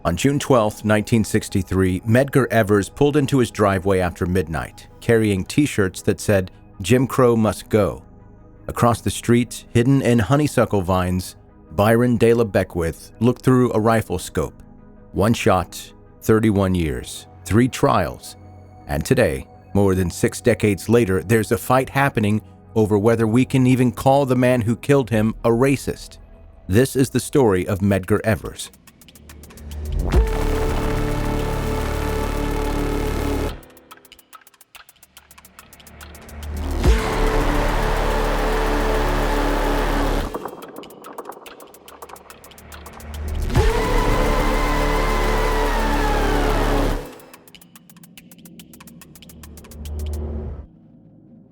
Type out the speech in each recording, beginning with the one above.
On June 12, 1963, Medgar Evers pulled into his driveway after midnight, carrying T-shirts that said, "Jim Crow must go." Across the street, hidden in honeysuckle vines, Byron De La Beckwith looked through a rifle scope. One shot, 31 years, 3 trials, and today, more than 6 decades later, there's a fight happening over whether we can even call the man who killed him a racist. This is the story of Medgar Evers.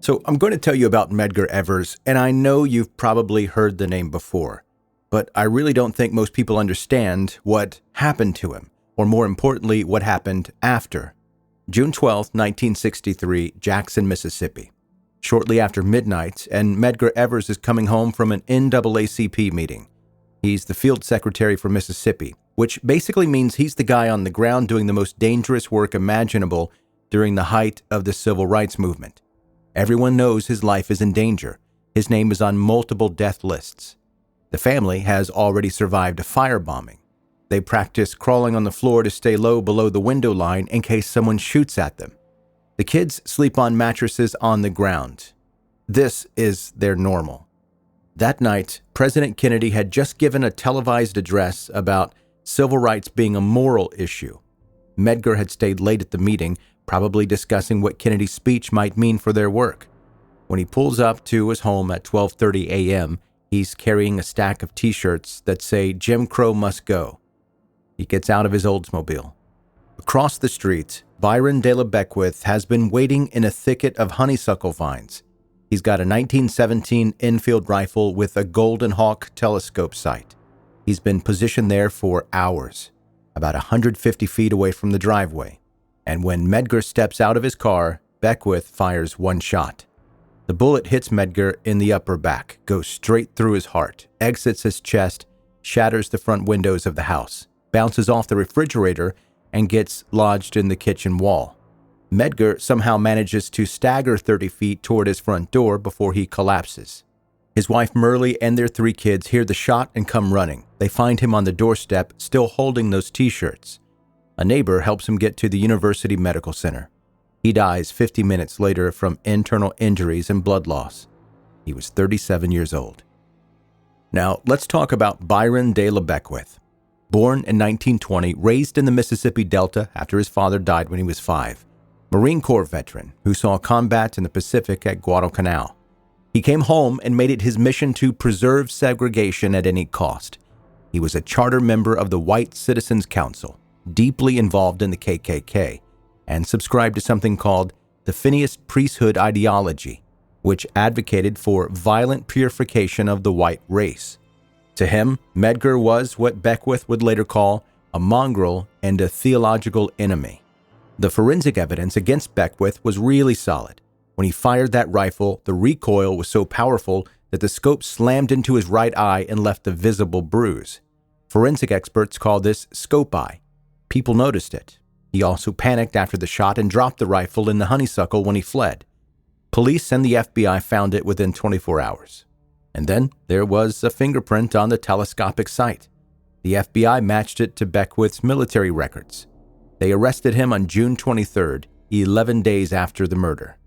So I'm going to tell you about Medgar Evers, and I know you've probably heard the name before, but I really don't think most people understand what happened to him, or more importantly, what happened after. June 12, 1963, Jackson, Mississippi. Shortly after midnight, and Medgar Evers is coming home from an NAACP meeting. He's the field secretary for Mississippi, which basically means he's the guy on the ground doing the most dangerous work imaginable during the height of the civil rights movement. Everyone knows his life is in danger. His name is on multiple death lists. The family has already survived a firebombing. They practice crawling on the floor to stay low below the window line in case someone shoots at them. The kids sleep on mattresses on the ground. This is their normal. That night, President Kennedy had just given a televised address about civil rights being a moral issue. Medgar had stayed late at the meeting, probably discussing what Kennedy's speech might mean for their work. When he pulls up to his home at 12:30 a.m., he's carrying a stack of T-shirts that say, "Jim Crow must go." He gets out of his Oldsmobile. Across the street, Byron De La Beckwith has been waiting in a thicket of honeysuckle vines. He's got a 1917 Enfield rifle with a Golden Hawk telescope sight. He's been positioned there for hours, about 150 feet away from the driveway. And when Medgar steps out of his car, Beckwith fires one shot. The bullet hits Medgar in the upper back, goes straight through his heart, exits his chest, shatters the front windows of the house, bounces off the refrigerator, and gets lodged in the kitchen wall. Medgar somehow manages to stagger 30 feet toward his front door before he collapses. His wife Merle and their 3 kids hear the shot and come running. They find him on the doorstep, still holding those T-shirts. A neighbor helps him get to the University Medical Center. He dies 50 minutes later from internal injuries and blood loss. He was 37 years old. Now, let's talk about Byron De La Beckwith. Born in 1920, raised in the Mississippi Delta after his father died when he was 5. Marine Corps veteran who saw combat in the Pacific at Guadalcanal. He came home and made it his mission to preserve segregation at any cost. He was a charter member of the White Citizens Council, deeply involved in the KKK, and subscribed to something called the Phineas priesthood ideology, which advocated for violent purification of the white race. To him, Medgar was what Beckwith would later call a mongrel and a theological enemy. The forensic evidence against Beckwith was really solid. When he fired that rifle, the recoil was so powerful that the scope slammed into his right eye and left a visible bruise. Forensic experts call this scope eye. People noticed it. He also panicked after the shot and dropped the rifle in the honeysuckle when he fled. Police and the FBI found it within 24 hours. And then there was a fingerprint on the telescopic sight. The FBI matched it to Beckwith's military records. They arrested him on June 23rd, 11 days after the murder.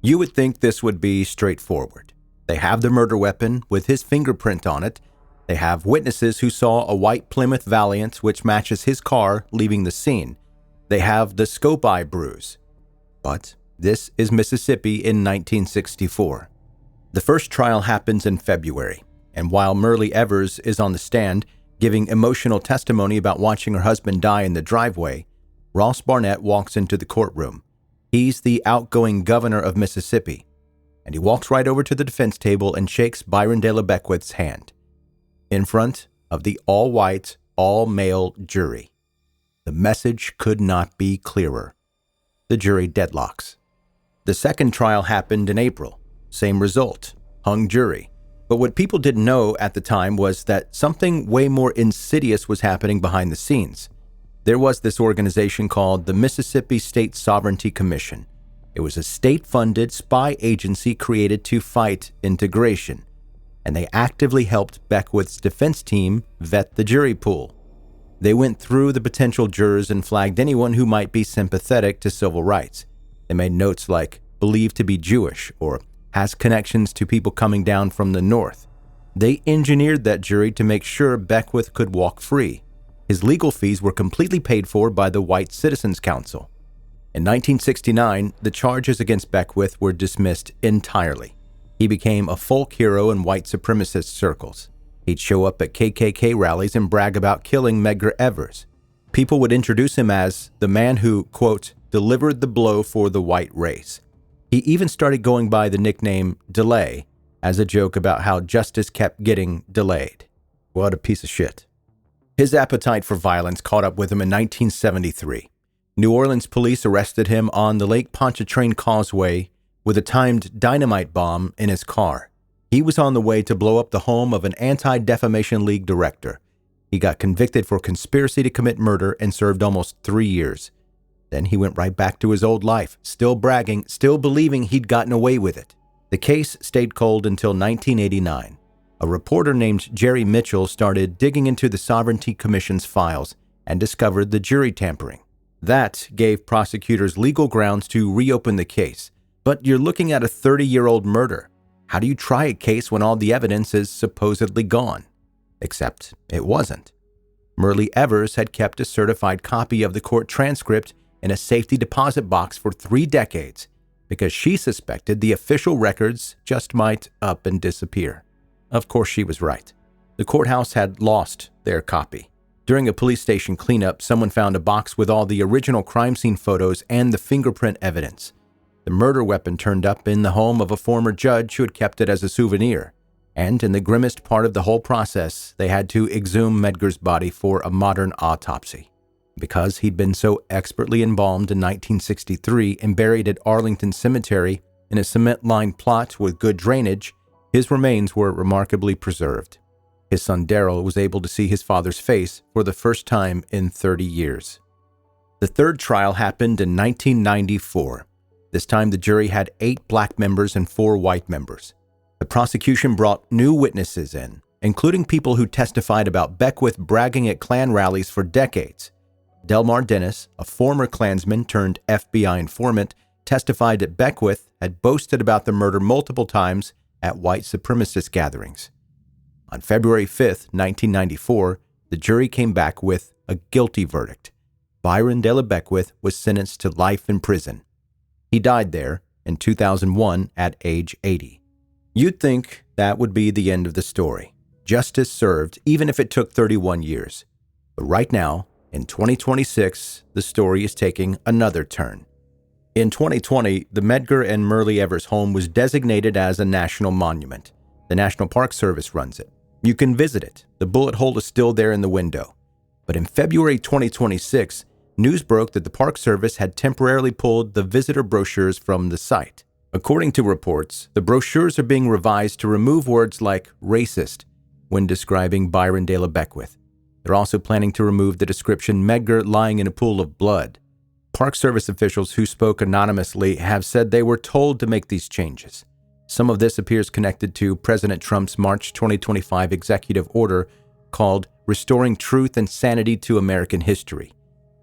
You would think this would be straightforward. They have the murder weapon with his fingerprint on it. They have witnesses who saw a white Plymouth Valiant which matches his car leaving the scene. They have the scope eye bruise. But this is Mississippi in 1964. The first trial happens in February, and while Merle Evers is on the stand giving emotional testimony about watching her husband die in the driveway, Ross Barnett walks into the courtroom. He's the outgoing governor of Mississippi, and he walks right over to the defense table and shakes Byron De La Beckwith's hand in front of the all-white, all-male jury. The message could not be clearer. The jury deadlocks. The second trial happened in April. Same result, hung jury. But what people didn't know at the time was that something way more insidious was happening behind the scenes. There was this organization called the Mississippi State Sovereignty Commission. It was a state-funded spy agency created to fight integration, and they actively helped Beckwith's defense team vet the jury pool. They went through the potential jurors and flagged anyone who might be sympathetic to civil rights. They made notes like, believed to be Jewish, or has connections to people coming down from the north. They engineered that jury to make sure Beckwith could walk free. His legal fees were completely paid for by the White Citizens Council. In 1969, the charges against Beckwith were dismissed entirely. He became a folk hero in white supremacist circles. He'd show up at KKK rallies and brag about killing Medgar Evers. People would introduce him as the man who, quote, delivered the blow for the white race. He even started going by the nickname Delay as a joke about how justice kept getting delayed. What a piece of shit. His appetite for violence caught up with him in 1973. New Orleans police arrested him on the Lake Pontchartrain Causeway with a timed dynamite bomb in his car. He was on the way to blow up the home of an Anti-Defamation League director. He got convicted for conspiracy to commit murder and served almost 3 years. Then he went right back to his old life, still bragging, still believing he'd gotten away with it. The case stayed cold until 1989. A reporter named Jerry Mitchell started digging into the Sovereignty Commission's files and discovered the jury tampering. That gave prosecutors legal grounds to reopen the case. But you're looking at a 30-year-old murder. How do you try a case when all the evidence is supposedly gone? Except it wasn't. Merle Evers had kept a certified copy of the court transcript in a safety deposit box for 3 decades because she suspected the official records just might up and disappear. Of course, she was right. The courthouse had lost their copy. During a police station cleanup, someone found a box with all the original crime scene photos and the fingerprint evidence. The murder weapon turned up in the home of a former judge who had kept it as a souvenir. And in the grimmest part of the whole process, they had to exhume Medgar's body for a modern autopsy. Because he'd been so expertly embalmed in 1963 and buried at Arlington Cemetery in a cement-lined plot with good drainage, his remains were remarkably preserved. His son Daryl was able to see his father's face for the first time in 30 years. The third trial happened in 1994. This time the jury had 8 black members and 4 white members. The prosecution brought new witnesses in, including people who testified about Beckwith bragging at Klan rallies for decades. Delmar Dennis, a former Klansman turned FBI informant, testified that Beckwith had boasted about the murder multiple times at white supremacist gatherings. On February 5, 1994, the jury came back with a guilty verdict. Byron De La Beckwith was sentenced to life in prison. He died there in 2001 at age 80. You'd think that would be the end of the story. Justice served, even if it took 31 years. But right now, in 2026, the story is taking another turn. In 2020, the Medgar and Merle Evers home was designated as a national monument. The National Park Service runs it. You can visit it. The bullet hole is still there in the window. But in February 2026, news broke that the Park Service had temporarily pulled the visitor brochures from the site. According to reports, the brochures are being revised to remove words like racist when describing Byron De La Beckwith. They're also planning to remove the description Medgar lying in a pool of blood. Park Service officials who spoke anonymously have said they were told to make these changes. Some of this appears connected to President Trump's March 2025 executive order called Restoring Truth and Sanity to American History,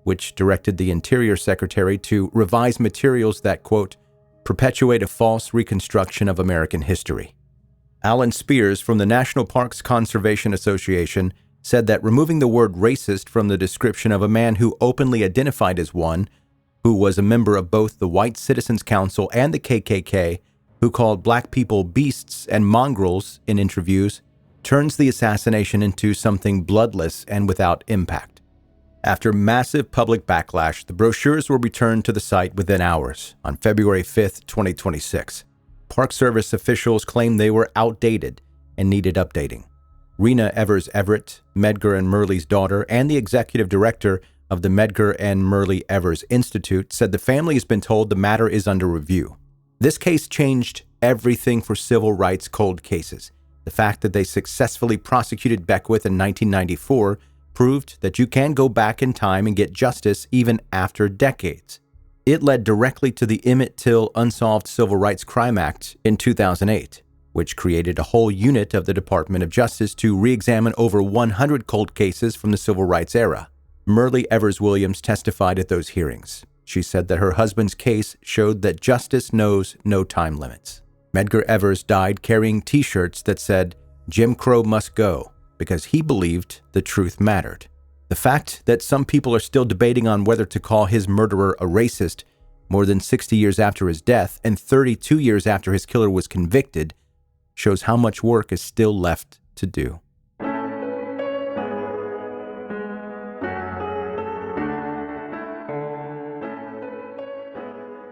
which directed the Interior Secretary to revise materials that, quote, perpetuate a false reconstruction of American history. Alan Spears from the National Parks Conservation Association said that removing the word racist from the description of a man who openly identified as one, who was a member of both the White Citizens Council and the KKK, who called black people beasts and mongrels in interviews, turns the assassination into something bloodless and without impact. After massive public backlash, the brochures were returned to the site within hours on February 5, 2026. Park Service officials claimed they were outdated and needed updating. Rena Evers Everett, Medgar and Merle's daughter, and the executive director of the Medgar and Merle Evers Institute, said the family has been told the matter is under review. This case changed everything for civil rights cold cases. The fact that they successfully prosecuted Beckwith in 1994 proved that you can go back in time and get justice even after decades. It led directly to the Emmett Till Unsolved Civil Rights Crime Act in 2008, which created a whole unit of the Department of Justice to re-examine over 100 cold cases from the civil rights era. Merle Evers Williams testified at those hearings. She said that her husband's case showed that justice knows no time limits. Medgar Evers died carrying T-shirts that said, "Jim Crow must go," because he believed the truth mattered. The fact that some people are still debating on whether to call his murderer a racist more than 60 years after his death and 32 years after his killer was convicted shows how much work is still left to do.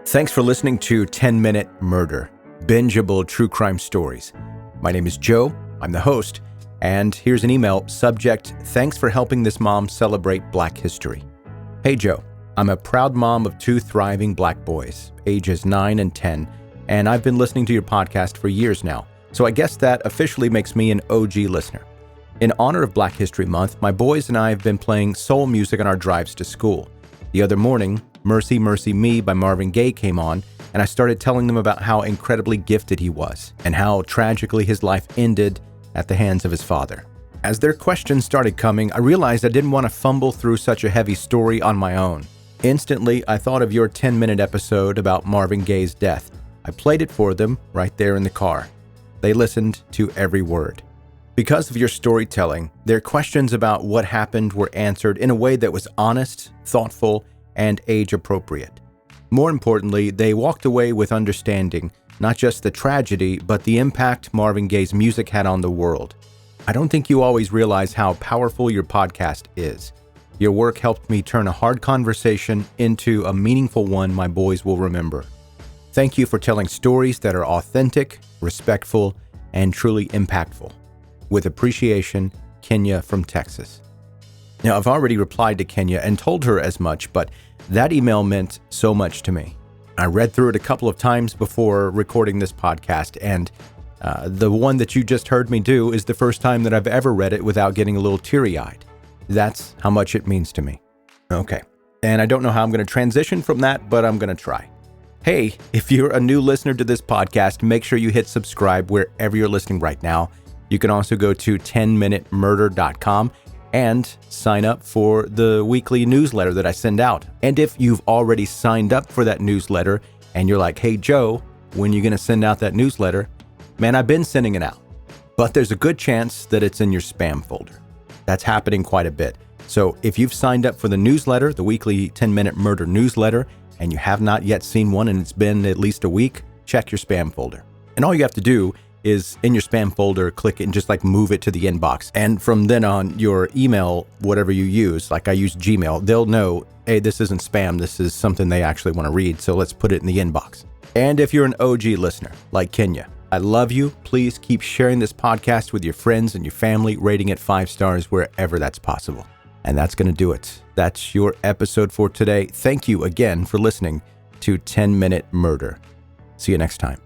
Thanks for listening to 10-Minute Murder, bingeable true crime stories. My name is Joe, I'm the host, and here's an email, subject, "Thanks for helping this mom celebrate Black history." Hey Joe, I'm a proud mom of 2 thriving Black boys, ages 9 and 10, and I've been listening to your podcast for years now, so I guess that officially makes me an OG listener. In honor of Black History Month, my boys and I have been playing soul music on our drives to school. The other morning, "Mercy, Mercy Me" by Marvin Gaye came on, and I started telling them about how incredibly gifted he was and how tragically his life ended at the hands of his father. As their questions started coming, I realized I didn't want to fumble through such a heavy story on my own. Instantly, I thought of your 10-minute episode about Marvin Gaye's death. I played it for them right there in the car. They listened to every word. Because of your storytelling, their questions about what happened were answered in a way that was honest, thoughtful, and age-appropriate. More importantly, they walked away with understanding not just the tragedy, but the impact Marvin Gaye's music had on the world. I don't think you always realize how powerful your podcast is. Your work helped me turn a hard conversation into a meaningful one my boys will remember. Thank you for telling stories that are authentic, respectful, and truly impactful. With appreciation, Kenya from Texas. Now, I've already replied to Kenya and told her as much, but that email meant so much to me. I read through it a couple of times before recording this podcast, and the one that you just heard me do is the first time that I've ever read it without getting a little teary-eyed. That's how much it means to me. Okay, and I don't know how I'm going to transition from that, but I'm going to try. Hey, if you're a new listener to this podcast, make sure you hit subscribe wherever you're listening right now. You can also go to 10minutemurder.com and sign up for the weekly newsletter that I send out. And if you've already signed up for that newsletter and you're like, "Hey Joe, when are you going to send out that newsletter?" Man, I've been sending it out, but there's a good chance that it's in your spam folder. That's happening quite a bit. So if you've signed up for the newsletter, the weekly 10-Minute Murder newsletter, and you have not yet seen one and it's been at least a week, check your spam folder. And all you have to do is in your spam folder, click it and just move it to the inbox. And from then on, your email, whatever you use, like I use Gmail, they'll know, hey, this isn't spam. This is something they actually want to read. So let's put it in the inbox. And if you're an OG listener like Kenya, I love you. Please keep sharing this podcast with your friends and your family, rating it 5 stars wherever that's possible. And that's going to do it. That's your episode for today. Thank you again for listening to 10-Minute Murder. See you next time.